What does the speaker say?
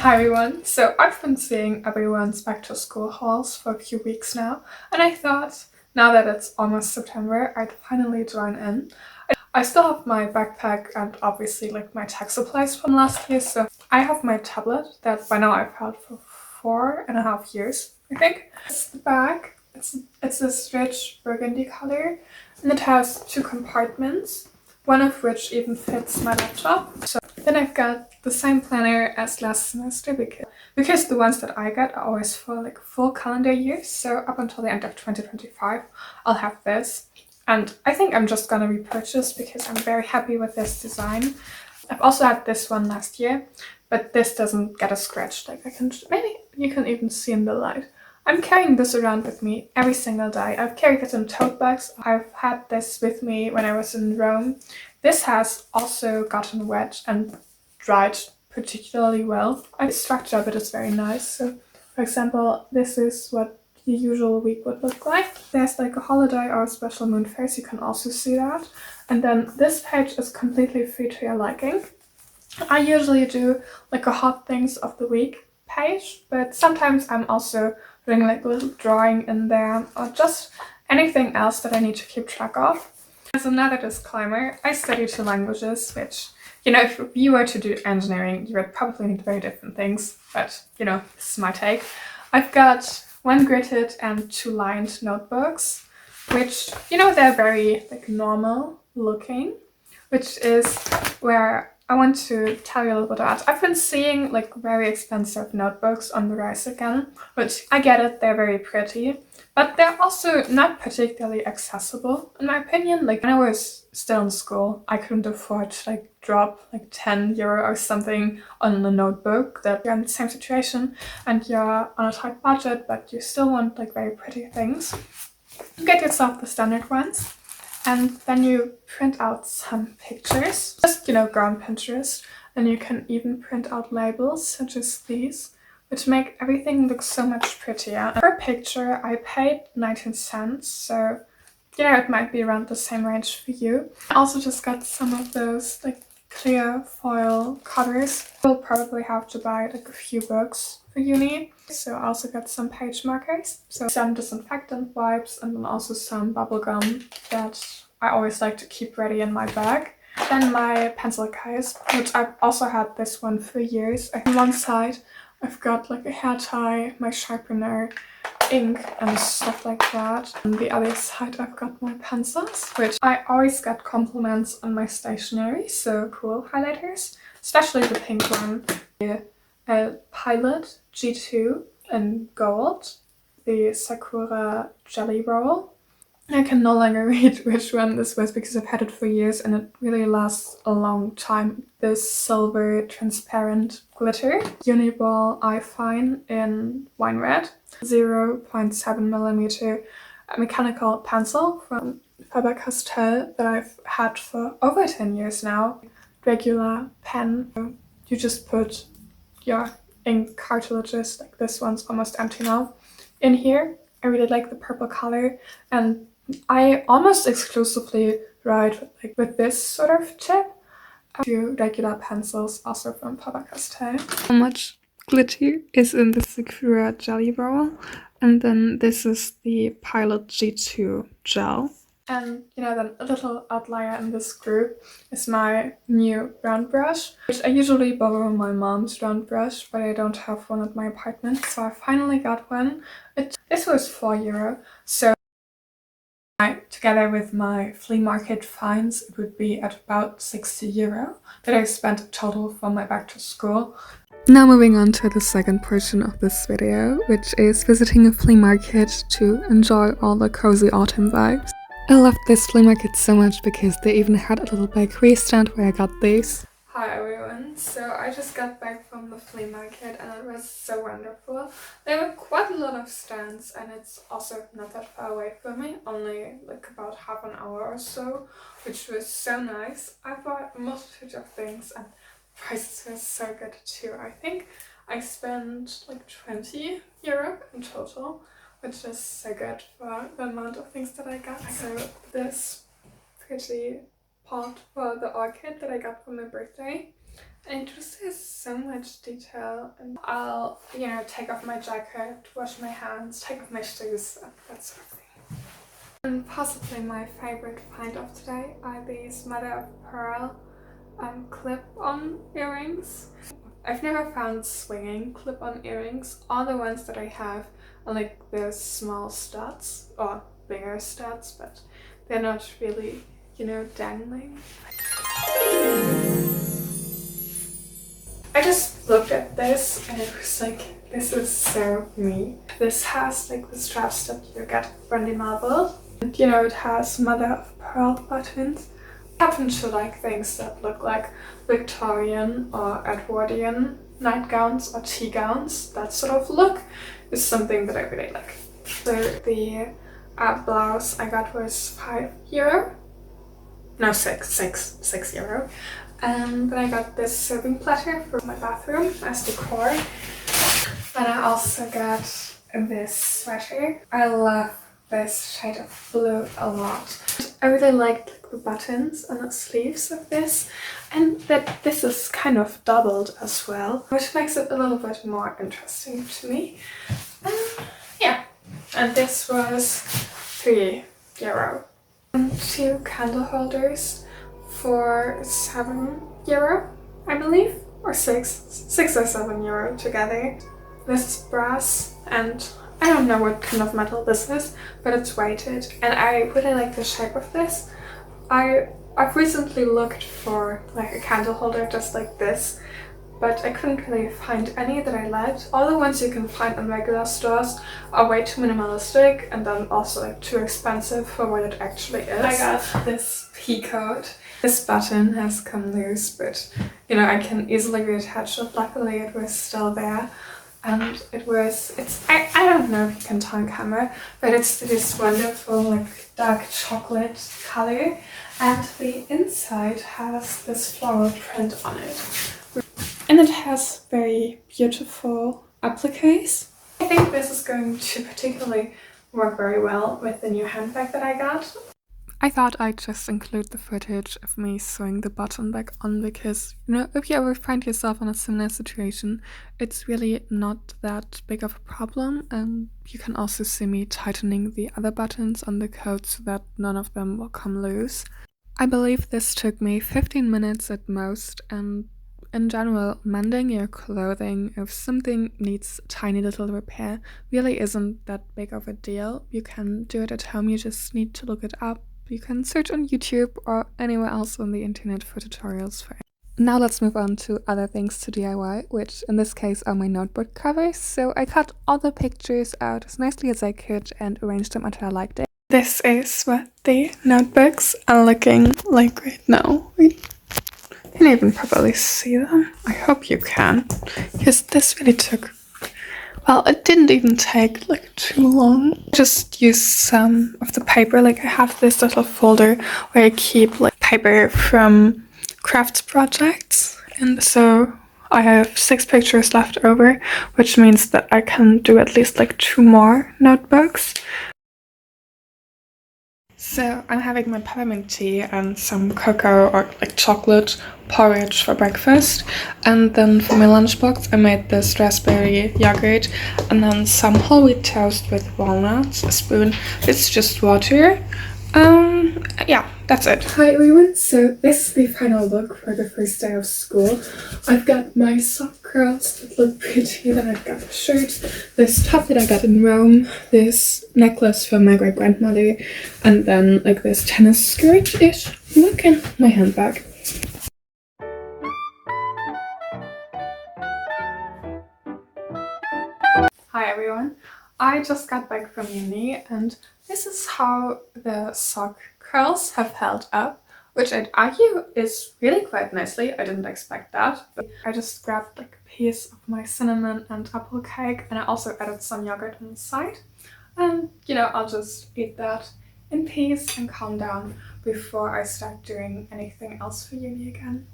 Hi everyone! So I've been seeing everyone's back to school hauls for a few weeks now, and I thought now that it's almost September, I'd finally join in. I still have my backpack and obviously like my tech supplies from last year, so I have my tablet that by now I've had for 4.5 years, I think. It's the bag. It's this rich burgundy color, and it has two compartments, one of which even fits my laptop. So then I've got the same planner as last semester because the ones that I get are always for like full calendar years. So up until the end of 2025, I'll have this. And I think I'm just gonna repurchase because I'm very happy with this design. I've also had this one last year, but this doesn't get a scratch. Like maybe you can even see in the light. I'm carrying this around with me every single day. I've carried it in tote bags. I've had this with me when I was in Rome. This has also gotten wet and dried particularly well. The structure of it is very nice. So, for example, this is what the usual week would look like. There's like a holiday or a special moon phase, you can also see that. And then this page is completely free to your liking. I usually do like a hot things of the week page, but sometimes I'm also doing like a little drawing in there or just anything else that I need to keep track of. As another disclaimer, I study two languages, which, you know, if you were to do engineering, you would probably need very different things, but, you know, this is my take. I've got one gridded and two lined notebooks, which, you know, they're very like normal looking, which is where I want to tell you a little bit about. I've been seeing like very expensive notebooks on the rise again, which I get it, they're very pretty, but they're also not particularly accessible in my opinion. Like when I was still in school, I couldn't afford to like drop like 10 euro or something on a notebook. That you're in the same situation and you're on a tight budget, but you still want like very pretty things. Get yourself the standard ones. And then you print out some pictures. Just, you know, go on Pinterest and you can even print out labels such as these, which make everything look so much prettier. And per picture, I paid 19 cents, so you know, it might be around the same range for you. I also just got some of those like clear foil covers. You'll probably have to buy like a few books for uni. So I also got some page markers, so some disinfectant wipes, and then also some bubble gum that I always like to keep ready in my bag. Then my pencil case, which I've also had this one for years. On one side I've got like a hair tie, my sharpener, ink and stuff like that. On the other side I've got my pencils, which I always get compliments on my stationery, so cool highlighters, especially the pink one. A Pilot G2 in gold, the Sakura Jelly Roll. I can no longer read which one this was because I've had it for years and it really lasts a long time. This silver transparent glitter. Uniball Eye Fine in wine red. 0.7mm mechanical pencil from Faber-Castell that I've had for over 10 years now. Regular pen. You just put your ink cartridges, like this one's almost empty now, in here. I really like the purple color, and I almost exclusively write like with this sort of tip. A few regular pencils also from Faber-Castell. How much glitter is in the Sakura Jelly Roll, and then this is the Pilot G2 gel. And you know, then a little outlier in this group is my new round brush, which I usually borrow my mom's round brush, but I don't have one at my apartment, so I finally got one. This was 4 euro, so together with my Fleamarket finds, it would be at about 60 euro that I spent total for my back to school. Now moving on to the second portion of this video, which is visiting a flea market to enjoy all the cozy autumn vibes. I loved this flea market so much because they even had a little bakery stand where I got these. Hi everyone, so I just got back from the flea market and it was so wonderful. There were quite a lot of stands and it's also not that far away from me, only like about half an hour or so, which was so nice. I bought a multitude of things and prices were so good too. I think I spent like 20 euro in total, which is so good for the amount of things that I got. So this pretty pot for the orchid that I got for my birthday. And it just has so much detail. And I'll, take off my jacket, wash my hands, take off my shoes, that sort of thing. And possibly my favorite find of today are these mother of pearl clip-on earrings. I've never found swinging clip-on earrings. All the ones that I have are like the small studs or bigger studs, but they're not really, dangling. I just looked at this and it was like, this is so me. This has like the straps that you get from the marble. And it has mother of pearl buttons. I happen to like things that look like Victorian or Edwardian nightgowns or tea gowns. That sort of look is something that I really like. So the blouse I got was €5. No, €6. And then I got this serving platter for my bathroom as decor. And I also got this sweater. I love this shade of blue a lot. I really liked the buttons on the sleeves of this, and that this is kind of doubled as well, which makes it a little bit more interesting to me. Yeah, and this was €3. And 2 candle holders for €7, I believe, or €6 or €7 together. This is brass, and I don't know what kind of metal this is, but it's weighted, and I really like the shape of this. I've recently looked for like a candle holder just like this, but I couldn't really find any that I liked. All the ones you can find in regular stores are way too minimalistic and then also like too expensive for what it actually is. I got this peacoat. This button has come loose, but I can easily reattach it. Luckily it was still there. And I don't know if you can tell on camera, but it's this wonderful like dark chocolate color, and the inside has this floral print on it. And it has very beautiful appliques. I think this is going to particularly work very well with the new handbag that I got. I thought I'd just include the footage of me sewing the button back on because, if you ever find yourself in a similar situation, it's really not that big of a problem, and you can also see me tightening the other buttons on the coat so that none of them will come loose. I believe this took me 15 minutes at most, and in general, mending your clothing if something needs a tiny little repair really isn't that big of a deal. You can do it at home, you just need to look it up. You can search on YouTube or anywhere else on the internet for tutorials for it. Now let's move on to other things to DIY, which in this case are my notebook covers. So I cut all the pictures out as nicely as I could and arranged them until I liked it. This is what the notebooks are looking like right now. You can even probably see them. I hope you can, because this really took, well, it didn't even take like too long. Just use some of the paper. Like I have this little folder where I keep like paper from crafts projects, and so I have 6 pictures left over, which means that I can do at least like 2 more notebooks. So I'm having my peppermint tea and some cocoa or like chocolate porridge for breakfast, and then for my lunchbox I made this raspberry yogurt and then some whole wheat toast with walnuts, a spoon. It's just water. Yeah, that's it. Hi everyone, so this is the final look for the first day of school. I've got my sock curls that look pretty, then I've got a shirt, this top that I got in Rome, this necklace from my great grandmother, and then like this tennis skirt-ish look, and my handbag. Hi everyone, I just got back from uni and this is how the sock curls have held up, which I'd argue is really quite nicely. I didn't expect that, but I just grabbed like a piece of my cinnamon and apple cake, and I also added some yogurt on the side. And I'll just eat that in peace and calm down before I start doing anything else for uni again.